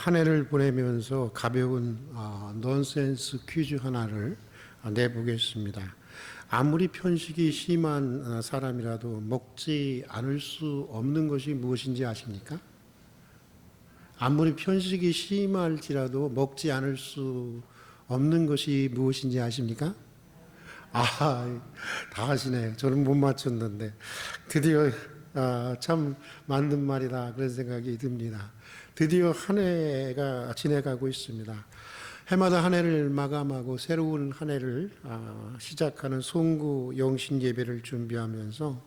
한 해를 보내면서 가벼운 넌센스 퀴즈 하나를 내보겠습니다. 아무리 편식이 심한 사람이라도 먹지 않을 수 없는 것이 무엇인지 아십니까? 아무리 편식이 심할지라도 먹지 않을 수 없는 것이 무엇인지 아십니까? 다 하시네요. 저는 못 맞췄는데 드디어 참 맞는 말이다 그런 생각이 듭니다. 드디어 한 해가 지나가고 있습니다. 해마다 한 해를 마감하고 새로운 한 해를 시작하는 송구 영신 예배를 준비하면서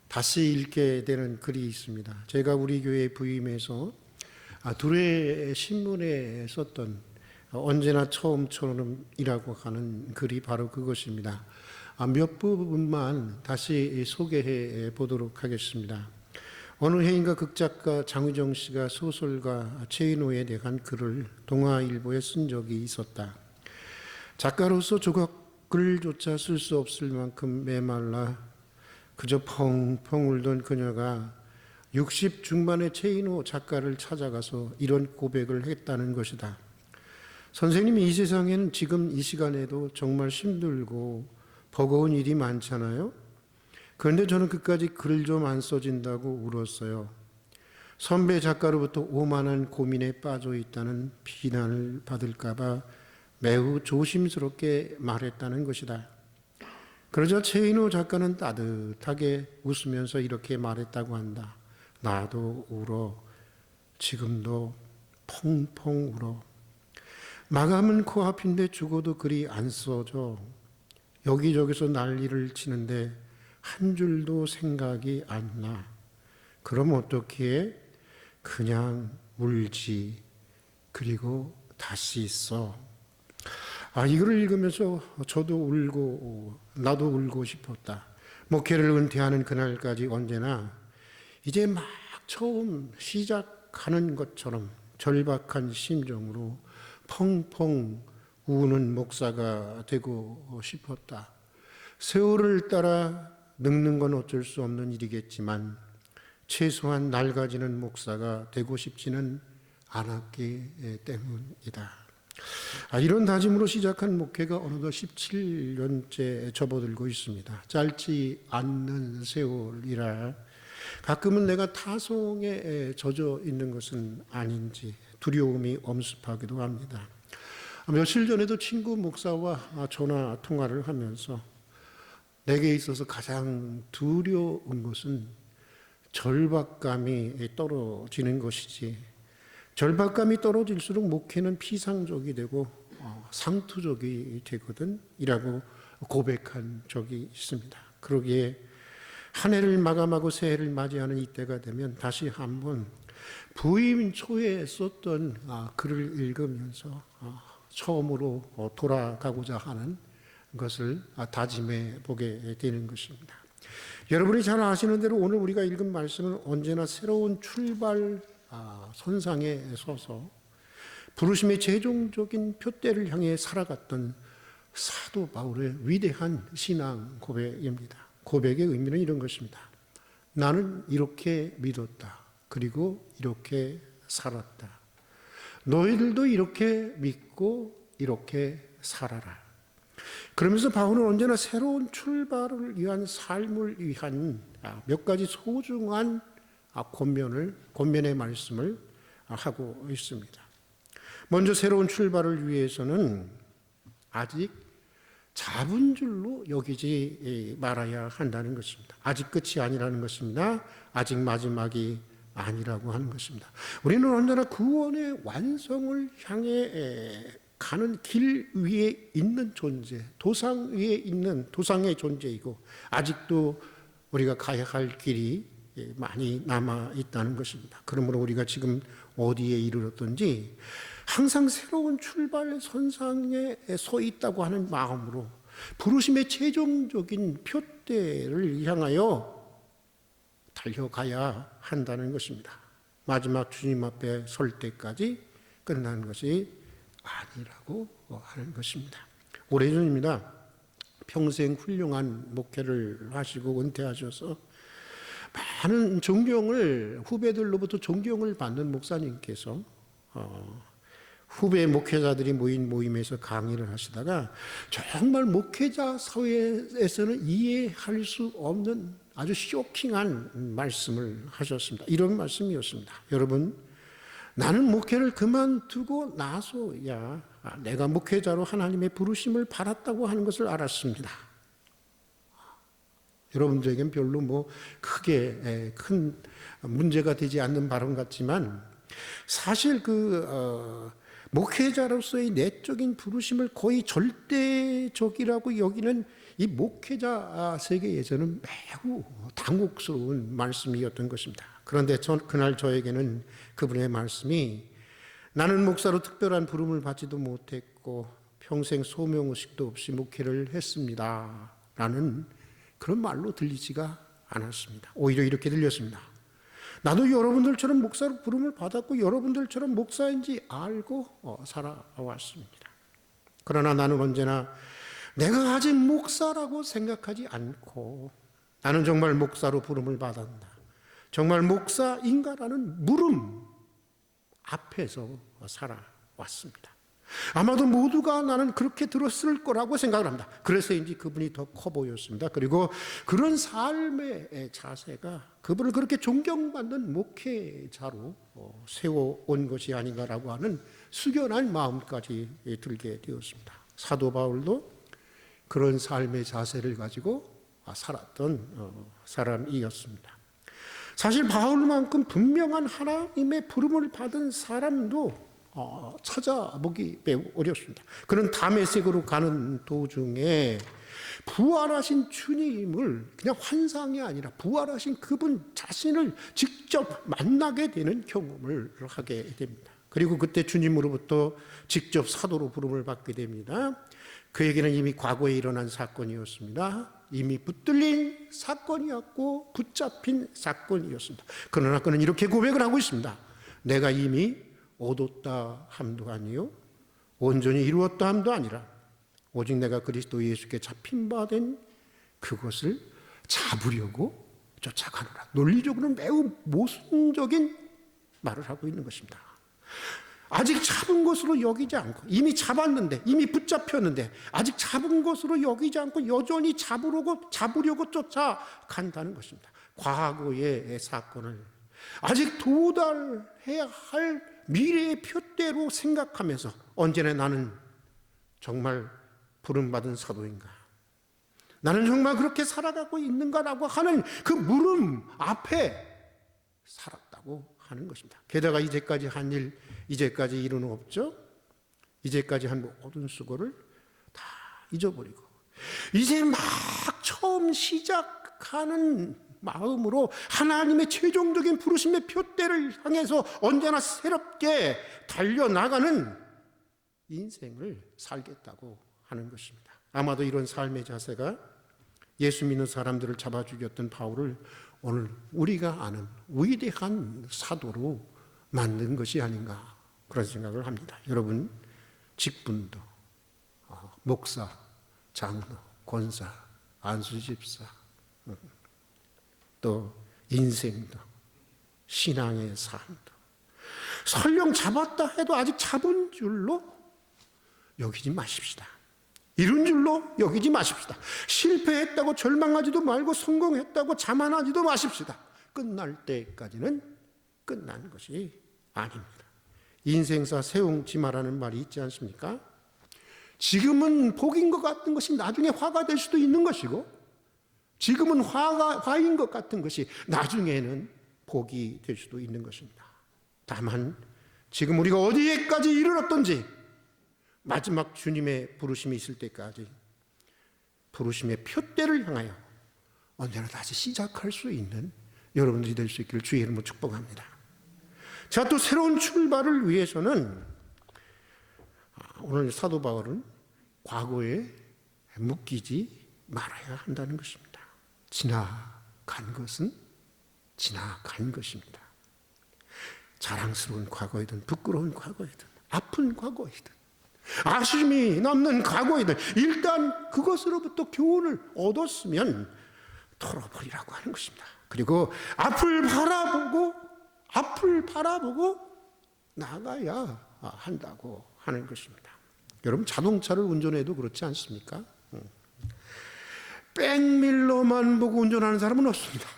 다시 읽게 되는 글이 있습니다. 제가 우리 교회 부임해서 둘의 신문에 썼던 언제나 처음처럼이라고 하는 글이 바로 그것입니다. 몇 부분만 다시 소개해 보도록 하겠습니다. 어느 해인가 극작가 장휘정 씨가 소설가 최인호에 대한 글을 동아일보에 쓴 적이 있었다. 작가로서 조각 글조차 쓸 수 없을 만큼 메말라 그저 펑펑 울던 그녀가 60 중반의 최인호 작가를 찾아가서 이런 고백을 했다는 것이다. 선생님이 이 세상에는 지금 이 시간에도 정말 힘들고 버거운 일이 많잖아요. 그런데 저는 그까지 글 좀 안 써진다고 울었어요. 선배 작가로부터 오만한 고민에 빠져 있다는 비난을 받을까봐 매우 조심스럽게 말했다는 것이다. 그러자 최인호 작가는 따뜻하게 웃으면서 이렇게 말했다고 한다. 나도 울어. 지금도 펑펑 울어. 마감은 코앞인데 죽어도 글이 안 써져. 여기저기서 난리를 치는데 한 줄도 생각이 안 나. 그럼 어떻게 해? 그냥 울지. 그리고 다시 써. 이걸 읽으면서 저도 울고 나도 울고 싶었다. 목회를 은퇴하는 그날까지 언제나 이제 막 처음 시작하는 것처럼 절박한 심정으로 펑펑 우는 목사가 되고 싶었다. 세월을 따라 늙는 건 어쩔 수 없는 일이겠지만 최소한 낡아지는 목사가 되고 싶지는 않았기 때문이다. 이런 다짐으로 시작한 목회가 어느덧 17년째 접어들고 있습니다. 짧지 않는 세월이라 가끔은 내가 타성에 젖어 있는 것은 아닌지 두려움이 엄습하기도 합니다. 며칠 전에도 친구 목사와 전화 통화를 하면서 내게 있어서 가장 두려운 것은 절박감이 떨어지는 것이지, 절박감이 떨어질수록 목회는 피상적이 되고 상투적이 되거든 이라고 고백한 적이 있습니다. 그러기에 한 해를 마감하고 새해를 맞이하는 이때가 되면 다시 한번 부임 초에 썼던 글을 읽으면서 처음으로 돌아가고자 하는 것을 다짐해 보게 되는 것입니다. 여러분이 잘 아시는 대로 오늘 우리가 읽은 말씀은 언제나 새로운 출발 선상에 서서 부르심의 최종적인 표대를 향해 살아갔던 사도 바울의 위대한 신앙 고백입니다. 고백의 의미는 이런 것입니다. 나는 이렇게 믿었다. 그리고 이렇게 살았다. 너희들도 이렇게 믿고 이렇게 살아라. 그러면서 바울은 언제나 새로운 출발을 위한 삶을 위한 몇 가지 소중한 권면의 말씀을 하고 있습니다. 먼저 새로운 출발을 위해서는 아직 잡은 줄로 여기지 말아야 한다는 것입니다. 아직 끝이 아니라는 것입니다. 아직 마지막이 아니라고 하는 것입니다. 우리는 언제나 구원의 완성을 향해 가는 길 위에 있는 존재, 도상 위에 있는 도상의 존재이고 아직도 우리가 가야 할 길이 많이 남아 있다는 것입니다. 그러므로 우리가 지금 어디에 이르렀든지 항상 새로운 출발 선상에 서 있다고 하는 마음으로 부르심의 최종적인 표대를 향하여 달려가야 한다는 것입니다. 마지막 주님 앞에 설 때까지 끝나는 것이 아니라고 하는 것입니다. 오래전입니다. 평생 훌륭한 목회를 하시고 은퇴하셔서 많은 존경을, 후배들로부터 존경을 받는 목사님께서 후배 목회자들이 모인 모임에서 강의를 하시다가 정말 목회자 사회에서는 이해할 수 없는 아주 쇼킹한 말씀을 하셨습니다. 이런 말씀이었습니다. 여러분, 나는 목회를 그만두고 나서야 내가 목회자로 하나님의 부르심을 받았다고 하는 것을 알았습니다. 여러분들에겐 별로 크게 큰 문제가 되지 않는 발언 같지만 사실 목회자로서의 내적인 부르심을 거의 절대적이라고 여기는 이 목회자 세계에서는 매우 당혹스러운 말씀이었던 것입니다. 그런데 그날 저에게는 그분의 말씀이 나는 목사로 특별한 부름을 받지도 못했고 평생 소명의식도 없이 목회를 했습니다 라는 그런 말로 들리지가 않았습니다. 오히려 이렇게 들렸습니다. 나도 여러분들처럼 목사로 부름을 받았고 여러분들처럼 목사인지 알고 살아왔습니다. 그러나 나는 언제나 내가 아직 목사라고 생각하지 않고 나는 정말 목사로 부름을 받았나, 정말 목사인가라는 물음 앞에서 살아왔습니다. 아마도 모두가 나는 그렇게 들었을 거라고 생각을 합니다. 그래서인지 그분이 더 커 보였습니다. 그리고 그런 삶의 자세가 그분을 그렇게 존경받는 목회자로 세워온 것이 아닌가라고 하는 숙연한 마음까지 들게 되었습니다. 사도 바울도 그런 삶의 자세를 가지고 살았던 사람이었습니다. 사실 바울만큼 분명한 하나님의 부름을 받은 사람도 찾아보기 매우 어렵습니다. 그는 다메섹으로 가는 도중에 부활하신 주님을 그냥 환상이 아니라 부활하신 그분 자신을 직접 만나게 되는 경험을 하게 됩니다. 그리고 그때 주님으로부터 직접 사도로 부름을 받게 됩니다. 그에게는 이미 과거에 일어난 사건이었습니다. 이미 붙들린 사건이었고 붙잡힌 사건이었습니다. 그러나 그는 이렇게 고백을 하고 있습니다. 내가 이미 얻었다 함도 아니요 온전히 이루었다 함도 아니라 오직 내가 그리스도 예수께 잡힌 바 된 그것을 잡으려고 쫓아가노라. 논리적으로는 매우 모순적인 말을 하고 있는 것입니다. 아직 잡은 것으로 여기지 않고 이미 잡았는데 이미 붙잡혔는데 아직 잡은 것으로 여기지 않고 여전히 잡으려고 쫓아간다는 것입니다. 과거의 사건을 아직 도달해야 할 미래의 표대로 생각하면서 언제나 나는 정말 부름받은 사도인가? 나는 정말 그렇게 살아가고 있는가라고 하는 그 물음 앞에 살았다고 하는 것입니다. 게다가 이제까지 한 일, 이제까지 일은 없죠? 이제까지 한 모든 수고를 다 잊어버리고 이제 막 처음 시작하는 마음으로 하나님의 최종적인 부르심의 표대를 향해서 언제나 새롭게 달려나가는 인생을 살겠다고 하는 것입니다. 아마도 이런 삶의 자세가 예수 믿는 사람들을 잡아 죽였던 바울을 오늘 우리가 아는 위대한 사도로 만든 것이 아닌가 그런 생각을 합니다. 여러분, 직분도 목사, 장로, 권사, 안수집사, 또 인생도 신앙의 삶도 설령 잡았다 해도 아직 잡은 줄로 여기지 마십시다. 이룬 줄로 여기지 마십시다. 실패했다고 절망하지도 말고 성공했다고 자만하지도 마십시다. 끝날 때까지는 끝난 것이 아닙니다. 인생사 세웅지마라는 말이 있지 않습니까? 지금은 복인 것 같은 것이 나중에 화가 될 수도 있는 것이고 지금은 화인 것 같은 것이 나중에는 복이 될 수도 있는 것입니다. 다만 지금 우리가 어디에까지 이르렀던지 마지막 주님의 부르심이 있을 때까지 부르심의 표대를 향하여 언제나 다시 시작할 수 있는 여러분들이 될 수 있기를 주의 이름으로 축복합니다. 자, 또 새로운 출발을 위해서는 오늘 사도 바울은 과거에 묶이지 말아야 한다는 것입니다. 지나간 것은 지나간 것입니다. 자랑스러운 과거이든 부끄러운 과거이든 아픈 과거이든 아쉬움이 남는 과거이든 일단 그것으로부터 교훈을 얻었으면 털어버리라고 하는 것입니다. 그리고 앞을 바라보고 나가야 한다고 하는 것입니다. 여러분, 자동차를 운전해도 그렇지 않습니까? 백밀러만 보고 운전하는 사람은 없습니다.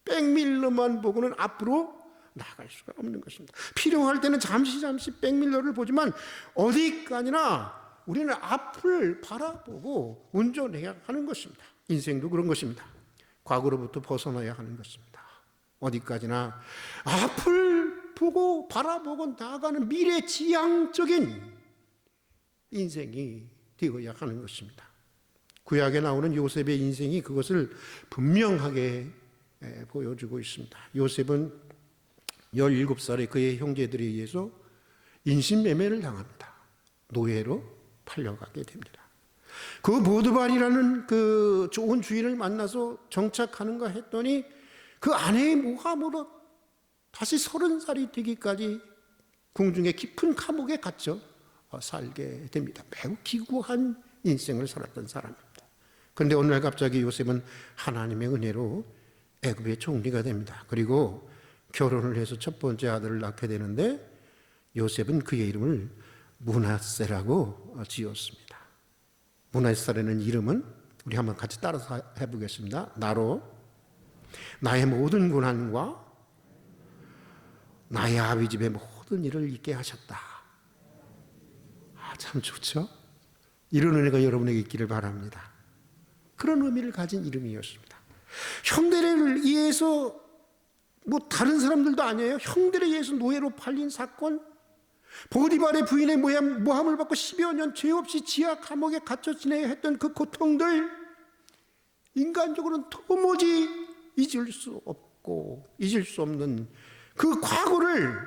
백밀러만 보고는 앞으로 나갈 수가 없는 것입니다. 필요할 때는 잠시 백밀러를 보지만 어디까지나 우리는 앞을 바라보고 운전해야 하는 것입니다. 인생도 그런 것입니다. 과거로부터 벗어나야 하는 것입니다. 어디까지나 앞을 보고 바라보고 나아가는 미래지향적인 인생이 되어야 하는 것입니다. 구약에 나오는 요셉의 인생이 그것을 분명하게 보여주고 있습니다. 요셉은 17살에 그의 형제들에 의해서 인신매매를 당합니다. 노예로 팔려가게 됩니다. 그 보드발이라는 그 좋은 주인을 만나서 정착하는가 했더니 그 아내의 모함으로 다시 30살이 되기까지 궁중의 깊은 감옥에 갇혀 살게 됩니다. 매우 기구한 인생을 살았던 사람입니다. 그런데 어느 날 갑자기 요셉은 하나님의 은혜로 애굽의 총리가 됩니다. 그리고 결혼을 해서 첫 번째 아들을 낳게 되는데 요셉은 그의 이름을 므낫세라고 지었습니다. 므낫세라는 이름은 우리 한번 같이 따라서 해보겠습니다. 나로 나의 모든 고난과 나의 아비 집의 모든 일을 잊게 하셨다. 참 좋죠? 이런 은혜가 여러분에게 있기를 바랍니다. 그런 의미를 가진 이름이었습니다. 형들에 의해서 다른 사람들도 아니에요. 형들에 의해서 노예로 팔린 사건, 보디발의 부인의 모함을 받고 10여 년 죄 없이 지하 감옥에 갇혀 지내야 했던 그 고통들, 인간적으로는 도무지 잊을 수 없는 그 과거를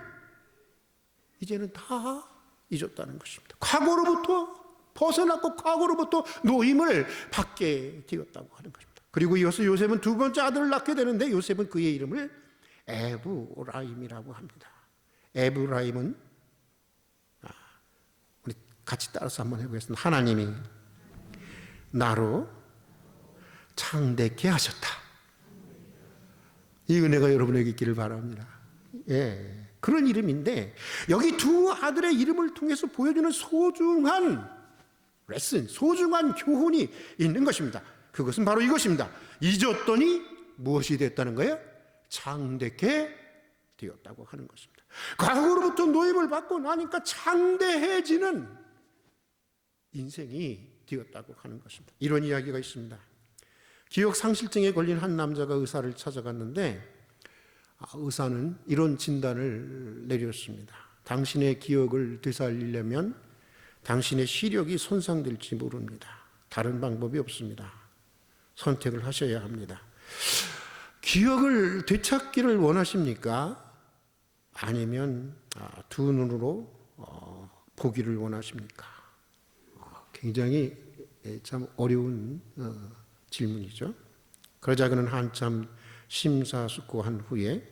이제는 다 잊었다는 것입니다. 과거로부터 벗어났고 과거로부터 노임을 받게 되었다고 하는 것입니다. 그리고 이어서 요셉은 두 번째 아들을 낳게 되는데 요셉은 그의 이름을 에브라임이라고 합니다. 에브라임은 우리 같이 따라서 한번 해보겠습니다. 하나님이 나로 창대케 하셨다. 이 은혜가 여러분에게 있기를 바랍니다. 예, 그런 이름인데 여기 두 아들의 이름을 통해서 보여주는 소중한 레슨, 소중한 교훈이 있는 것입니다. 그것은 바로 이것입니다. 잊었더니 무엇이 됐다는 거예요? 창대케 되었다고 하는 것입니다. 과거로부터 노임을 받고 나니까 창대해지는 인생이 되었다고 하는 것입니다. 이런 이야기가 있습니다. 기억상실증에 걸린 한 남자가 의사를 찾아갔는데 의사는 이런 진단을 내렸습니다. 당신의 기억을 되살리려면 당신의 시력이 손상될지 모릅니다. 다른 방법이 없습니다. 선택을 하셔야 합니다. 기억을 되찾기를 원하십니까? 아니면 두 눈으로 보기를 원하십니까? 굉장히 참 어려운 질문이죠. 그러자 그는 한참 심사숙고한 후에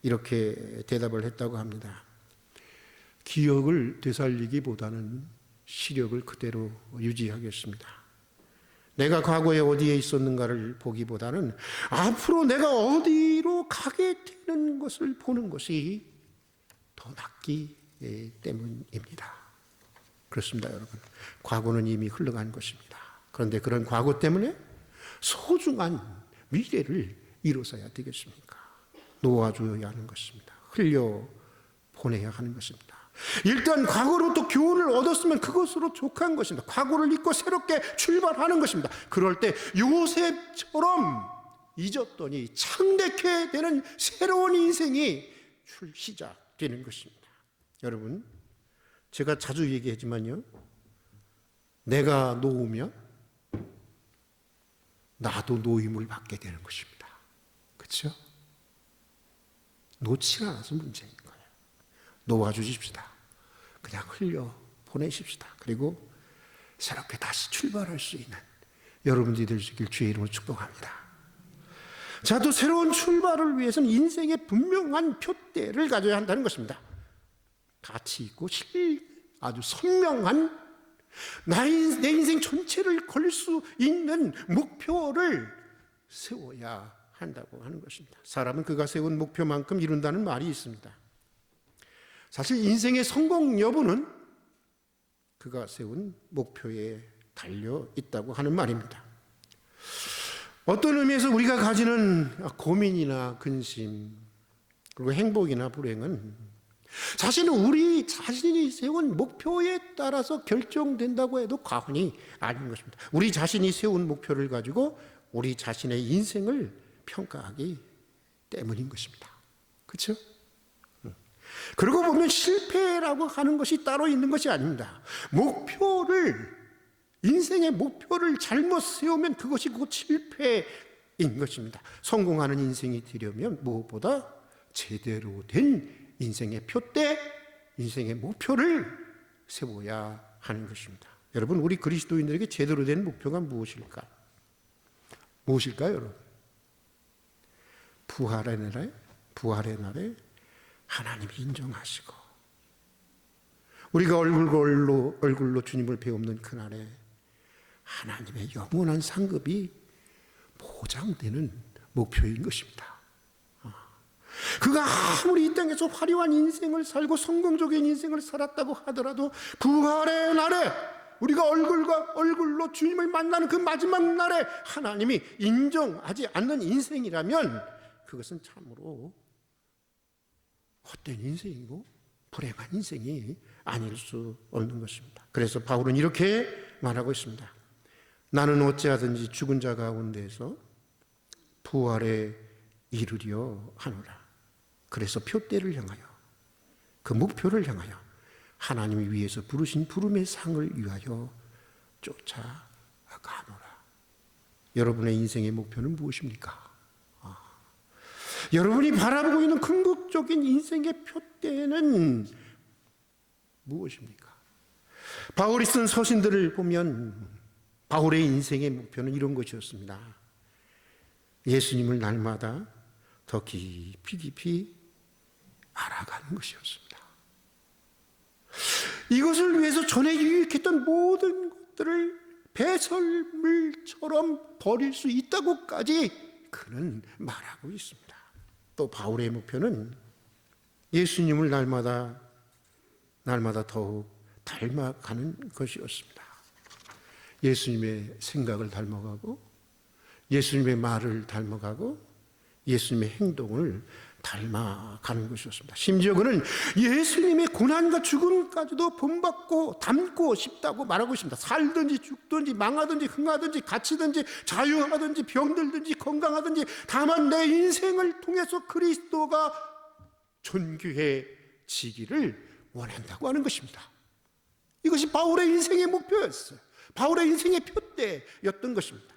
이렇게 대답을 했다고 합니다. 기억을 되살리기보다는 시력을 그대로 유지하겠습니다. 내가 과거에 어디에 있었는가를 보기보다는 앞으로 내가 어디로 가게 되는 것을 보는 것이 더 낫기 때문입니다. 그렇습니다, 여러분. 과거는 이미 흘러간 것입니다. 그런데 그런 과거 때문에 소중한 미래를 이루어야 되겠습니까? 놓아줘야 하는 것입니다. 흘려보내야 하는 것입니다. 일단 과거로부터 교훈을 얻었으면 그것으로 족한 것입니다. 과거를 잊고 새롭게 출발하는 것입니다. 그럴 때 요셉처럼 잊었더니 창대케 되는 새로운 인생이 시작되는 것입니다. 여러분, 제가 자주 얘기하지만요, 내가 놓으면 나도 노임을 받게 되는 것입니다. 그렇죠? 놓지 않아서 문제인 거예요. 놓아주십시다. 그냥 흘려 보내십시다. 그리고 새롭게 다시 출발할 수 있는 여러분들이 될 수 있길 주의 이름으로 축복합니다. 자, 또 새로운 출발을 위해서는 인생의 분명한 표대를 가져야 한다는 것입니다. 가치 있고 아주 선명한 내 인생 전체를 걸 수 있는 목표를 세워야 한다고 하는 것입니다. 사람은 그가 세운 목표만큼 이룬다는 말이 있습니다. 사실 인생의 성공 여부는 그가 세운 목표에 달려 있다고 하는 말입니다. 어떤 의미에서 우리가 가지는 고민이나 근심, 그리고 행복이나 불행은 사실은 우리 자신이 세운 목표에 따라서 결정된다고 해도 과언이 아닌 것입니다. 우리 자신이 세운 목표를 가지고 우리 자신의 인생을 평가하기 때문인 것입니다. 그렇죠? 그러고 보면 실패라고 하는 것이 따로 있는 것이 아닙니다. 인생의 목표를 잘못 세우면 그것이 곧 실패인 것입니다. 성공하는 인생이 되려면 무엇보다 제대로 된 인생의 표대, 인생의 목표를 세워야 하는 것입니다. 여러분, 우리 그리스도인들에게 제대로 된 목표가 무엇일까요, 여러분? 부활의 날에 하나님이 인정하시고 우리가 얼굴로 주님을 배우는 그날에 하나님의 영원한 상급이 보장되는 목표인 것입니다. 그가 아무리 이 땅에서 화려한 인생을 살고 성공적인 인생을 살았다고 하더라도 부활의 날에 우리가 얼굴로 주님을 만나는 그 마지막 날에 하나님이 인정하지 않는 인생이라면 그것은 참으로 헛된 인생이고 불행한 인생이 아닐 수 없는 것입니다. 그래서 바울은 이렇게 말하고 있습니다. 나는 어찌하든지 죽은 자 가운데서 부활에 이르려 하노라. 그래서 표대를 향하여, 그 목표를 향하여 하나님이 위에서 부르신 부름의 상을 위하여 쫓아가노라. 여러분의 인생의 목표는 무엇입니까? 여러분이 바라보고 있는 궁극적인 인생의 표대는 무엇입니까? 바울이 쓴 서신들을 보면 바울의 인생의 목표는 이런 것이었습니다. 예수님을 날마다 더 깊이 알아가는 것이었습니다. 이것을 위해서 전에 유익했던 모든 것들을 배설물처럼 버릴 수 있다고까지 그는 말하고 있습니다. 또 바울의 목표는 예수님을 날마다 더욱 닮아가는 것이었습니다. 예수님의 생각을 닮아가고 예수님의 말을 닮아가고 예수님의 행동을 닮아가는 것이었습니다. 심지어 그는 예수님의 고난과 죽음까지도 본받고 닮고 싶다고 말하고 있습니다. 살든지 죽든지 망하든지 흥하든지 갇히든지 자유하든지 병들든지 건강하든지 다만 내 인생을 통해서 그리스도가 존귀해지기를 원한다고 하는 것입니다. 이것이 바울의 인생의 목표였어요. 바울의 인생의 표대였던 것입니다.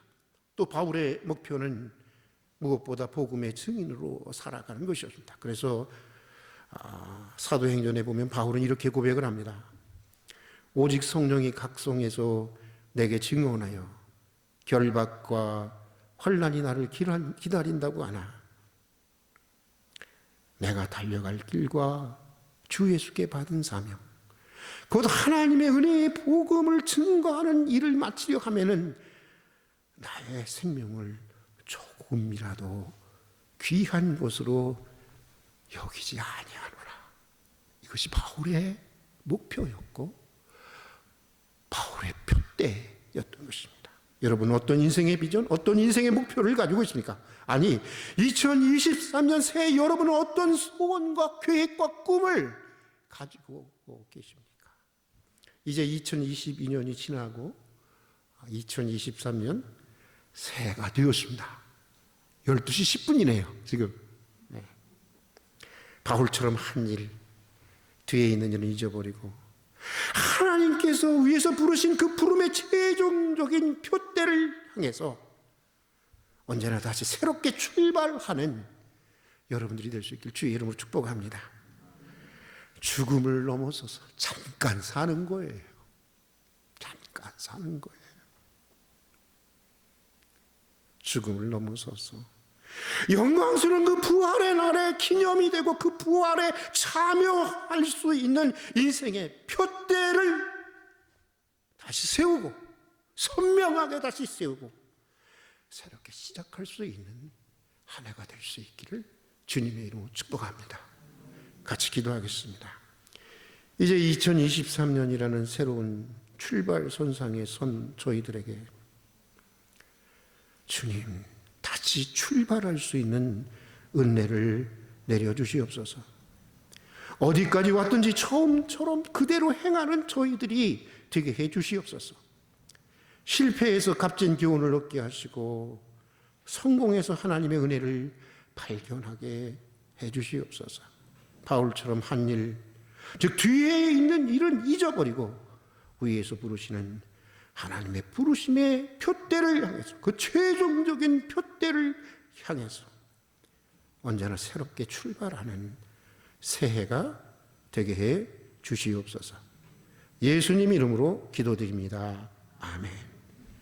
또 바울의 목표는 무엇보다 복음의 증인으로 살아가는 것이었습니다. 그래서 사도행전에 보면 바울은 이렇게 고백을 합니다. 오직 성령이 각성해서 내게 증언하여 결박과 환난이 나를 기다린다고 하나 내가 달려갈 길과 주 예수께 받은 사명 곧 하나님의 은혜의 복음을 증거하는 일을 마치려 하면은 나의 생명을 조금이라도 귀한 것으로 여기지 아니하노라. 이것이 바울의 목표였고 바울의 표대였던 것입니다. 여러분, 어떤 인생의 비전, 어떤 인생의 목표를 가지고 있습니까? 아니, 2023년 새해 여러분은 어떤 소원과 계획과 꿈을 가지고 계십니까? 이제 2022년이 지나고 2023년 새해가 되었습니다. 12시 10분이네요 지금. 네. 바울처럼 한 일, 뒤에 있는 일은 잊어버리고 하나님께서 위에서 부르신 그 부름의 최종적인 표대를 향해서 언제나 다시 새롭게 출발하는 여러분들이 될 수 있길 주의 이름으로 축복합니다. 죽음을 넘어서서 잠깐 사는 거예요. 잠깐 사는 거예요. 죽음을 넘어서서 영광스러운 그 부활의 날에 기념이 되고 그 부활에 참여할 수 있는 인생의 표대를 다시 세우고 선명하게 다시 세우고 새롭게 시작할 수 있는 한 해가 될 수 있기를 주님의 이름으로 축복합니다. 같이 기도하겠습니다. 이제 2023년이라는 새로운 출발선상에 선 저희들에게 주님, 다시 출발할 수 있는 은혜를 내려주시옵소서. 어디까지 왔든지 처음처럼 그대로 행하는 저희들이 되게 해주시옵소서. 실패해서 값진 교훈을 얻게 하시고 성공해서 하나님의 은혜를 발견하게 해주시옵소서. 바울처럼 한 일, 즉 뒤에 있는 일은 잊어버리고 위에서 부르시는 하나님의 부르심의 표대를 향해서, 그 최종적인 표대를 향해서 언제나 새롭게 출발하는 새해가 되게 해 주시옵소서. 예수님 이름으로 기도드립니다. 아멘.